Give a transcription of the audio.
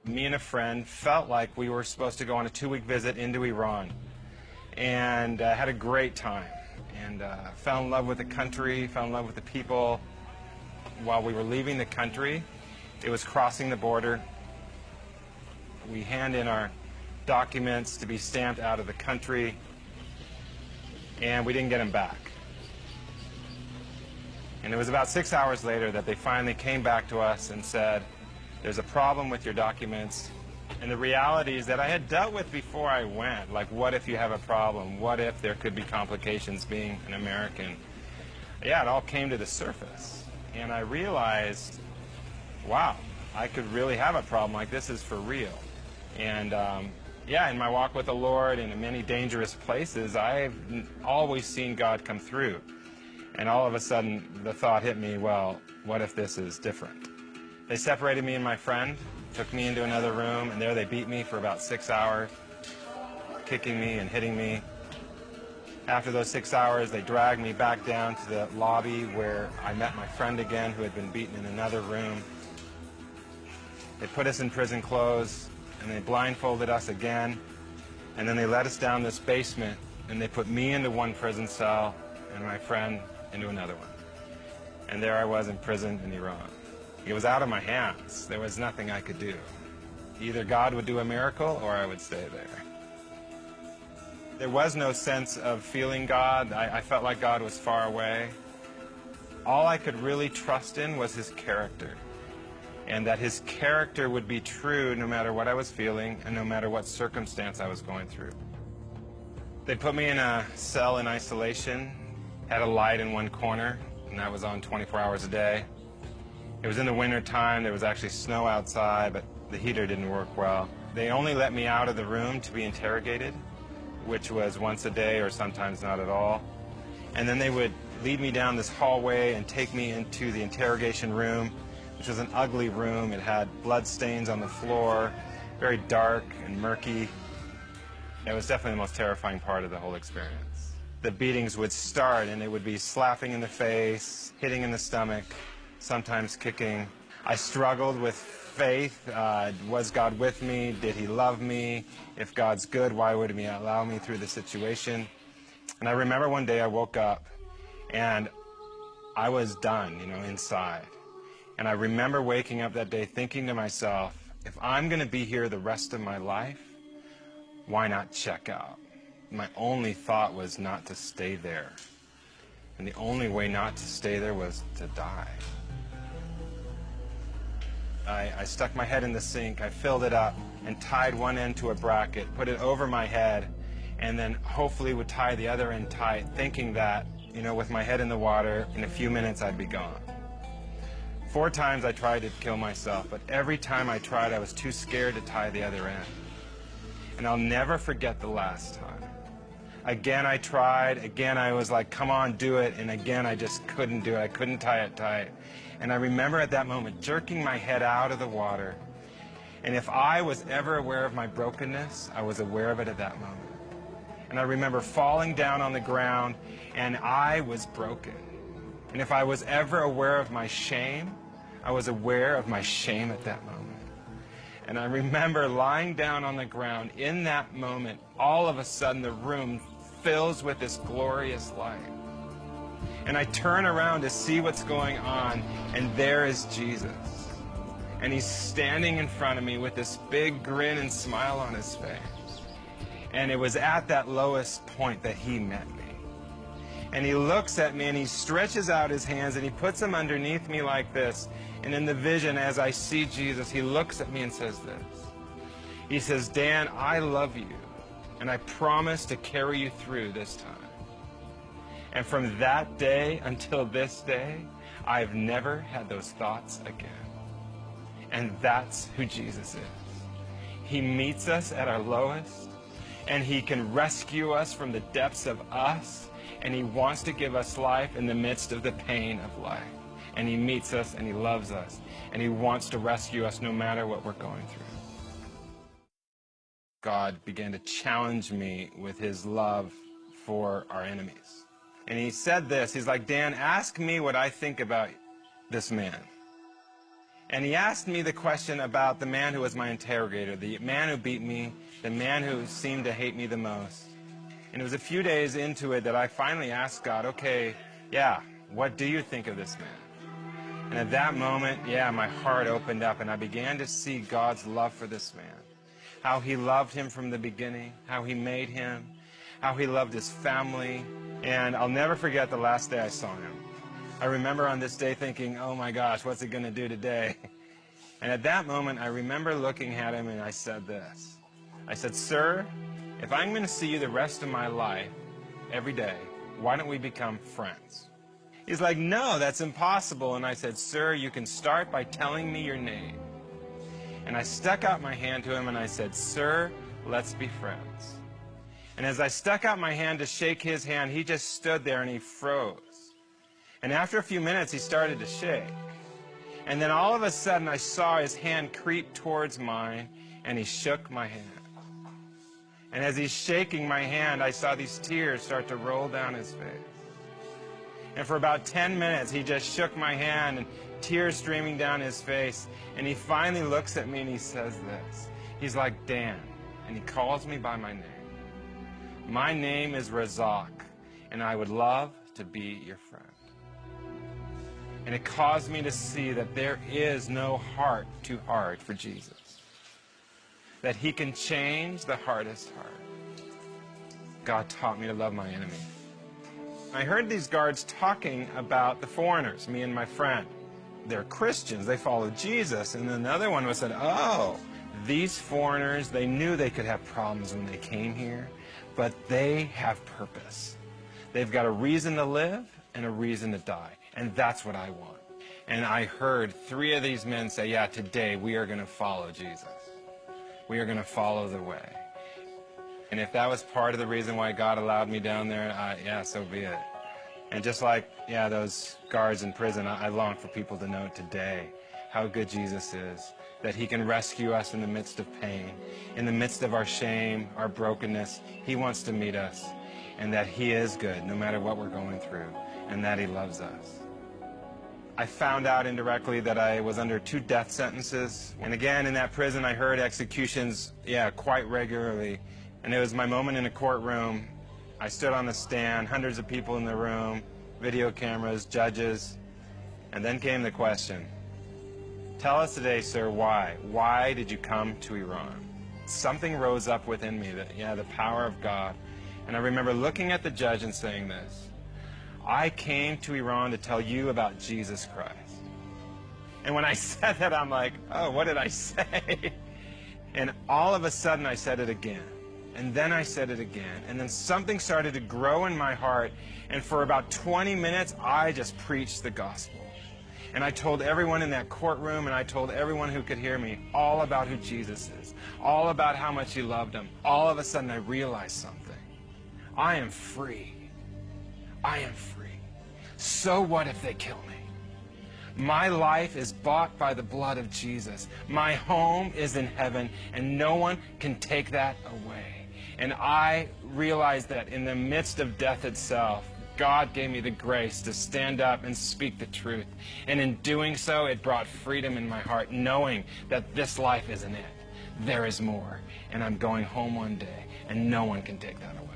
Me and a friend felt like we were supposed to go on a 2-week visit into Iran, and had a great time, and fell in love with the country, fell in love with the people. While we were leaving the country, it was crossing the border. We hand in our documents to be stamped out of the country, and we didn't get them back. And it was about 6 hours later that they finally came back to us and said, there's a problem with your documents. And the reality is that I had dealt with before I went, like, what if you have a problem? What if there could be complications being an American? Yeah, it all came to the surface. And I realized, wow, I could really have a problem like this is for real. And yeah, in my walk with the Lord and in many dangerous places, I've always seen God come through. And all of a sudden, the thought hit me, well, what if this is different? They separated me and my friend, took me into another room, and there they beat me for about 6 hours, kicking me and hitting me. After those 6 hours, they dragged me back down to the lobby where I met my friend again, who had been beaten in another room. They put us in prison clothes, and they blindfolded us again, and then they led us down this basement, and they put me into one prison cell and my friend into another one. And there I was in prison in Iran. It was out of my hands. There was nothing I could do. Either God would do a miracle or I would stay there. There was no sense of feeling God. I felt like God was far away. All I could really trust in was His character, and that His character would be true no matter what I was feeling and no matter what circumstance I was going through. They put me in a cell in isolation, had a light in one corner, and that was on 24 hours a day. It was in the winter time. There was actually snow outside, but the heater didn't work well. They only let me out of the room to be interrogated, which was once a day or sometimes not at all. And then they would lead me down this hallway and take me into the interrogation room, which was an ugly room. It had blood stains on the floor, very dark and murky. It was definitely the most terrifying part of the whole experience. The beatings would start, and it would be slapping in the face, hitting in the stomach, sometimes kicking. I struggled with faith. Was God with me? Did He love me? If God's good, why would He allow me through the situation? And I remember one day I woke up and I was done, inside. And I remember waking up that day thinking to myself, if I'm going to be here the rest of my life, why not check out? My only thought was not to stay there. And the only way not to stay there was to die. I stuck my head in the sink, I filled it up, and tied one end to a bracket, put it over my head, and then hopefully would tie the other end tight, thinking that, with my head in the water, in a few minutes I'd be gone. 4 times I tried to kill myself, but every time I tried, I was too scared to tie the other end. And I'll never forget the last time. Again I tried, again I was like, come on, do it, and again I just couldn't do it. I couldn't tie it tight. And I remember at that moment jerking my head out of the water. And if I was ever aware of my brokenness, I was aware of it at that moment. And I remember falling down on the ground, and I was broken. And if I was ever aware of my shame, I was aware of my shame at that moment. And I remember lying down on the ground. In that moment, all of a sudden, the room fills with this glorious light. And I turn around to see what's going on, and there is Jesus. And He's standing in front of me with this big grin and smile on His face. And it was at that lowest point that He met me. And He looks at me, and He stretches out His hands, and He puts them underneath me like this. And in the vision, as I see Jesus, He looks at me and says this. He says, Dan, I love you, and I promise to carry you through this time. And from that day until this day, I've never had those thoughts again. And that's who Jesus is. He meets us at our lowest, and He can rescue us from the depths of us, and He wants to give us life in the midst of the pain of life. And He meets us, and He loves us, and He wants to rescue us no matter what we're going through. God began to challenge me with His love for our enemies. And He said this, He's like, Dan, ask me what I think about this man. And he asked me the question about the man who was my interrogator, the man who beat me, the man who seemed to hate me the most. And it was a few days into it that I finally asked God, okay, yeah, what do you think of this man? And at that moment, yeah, my heart opened up and I began to see God's love for this man. How he loved him from the beginning, how he made him, how he loved his family. And I'll never forget the last day I saw him. I remember on this day thinking, oh my gosh, what's he going to do today? And at that moment, I remember looking at him and I said this. I said, sir, if I'm going to see you the rest of my life, every day, why don't we become friends? He's like, no, that's impossible. And I said, sir, you can start by telling me your name. And I stuck out my hand to him and I said, sir, let's be friends. And as I stuck out my hand to shake his hand, he just stood there and he froze. And after a few minutes, he started to shake. And then all of a sudden, I saw his hand creep towards mine, and he shook my hand. And as he's shaking my hand, I saw these tears start to roll down his face. And for about 10 minutes, he just shook my hand, and tears streaming down his face. And he finally looks at me, and he says this. He's like, Dan, and he calls me by my name. My name is Razak, and I would love to be your friend. And it caused me to see that there is no heart too hard for Jesus. That he can change the hardest heart. God taught me to love my enemy. I heard these guards talking about the foreigners, me and my friend. They're Christians, they follow Jesus. And another one was said, oh, these foreigners, they knew they could have problems when they came here, but they have purpose. They've got a reason to live and a reason to die. And that's what I want. And I heard 3 of these men say, yeah, today we are going to follow Jesus. We are going to follow the way. And if that was part of the reason why God allowed me down there, yeah, so be it. And just like, yeah, those guards in prison, I long for people to know today how good Jesus is, that he can rescue us in the midst of pain, in the midst of our shame, our brokenness. He wants to meet us, and that he is good no matter what we're going through, and that he loves us. I found out indirectly that I was under 2 death sentences. And again, in that prison, I heard executions, yeah, quite regularly. And it was my moment in a courtroom. I stood on the stand, hundreds of people in the room, video cameras, judges. And then came the question, tell us today, sir, why? Why did you come to Iran? Something rose up within me, that, yeah, the power of God. And I remember looking at the judge and saying this, I came to Iran to tell you about Jesus Christ. And when I said that, I'm like, oh, what did I say? And all of a sudden, I said it again. And then I said it again. And then something started to grow in my heart. And for about 20 minutes, I just preached the gospel. And I told everyone in that courtroom, and I told everyone who could hear me, all about who Jesus is, all about how much he loved them. All of a sudden, I realized something. I am free. I am free. So what if they kill me? My life is bought by the blood of Jesus. My home is in heaven, and no one can take that away. And I realized that in the midst of death itself, God gave me the grace to stand up and speak the truth. And in doing so, it brought freedom in my heart, knowing that this life isn't it. There is more, and I'm going home one day, and no one can take that away.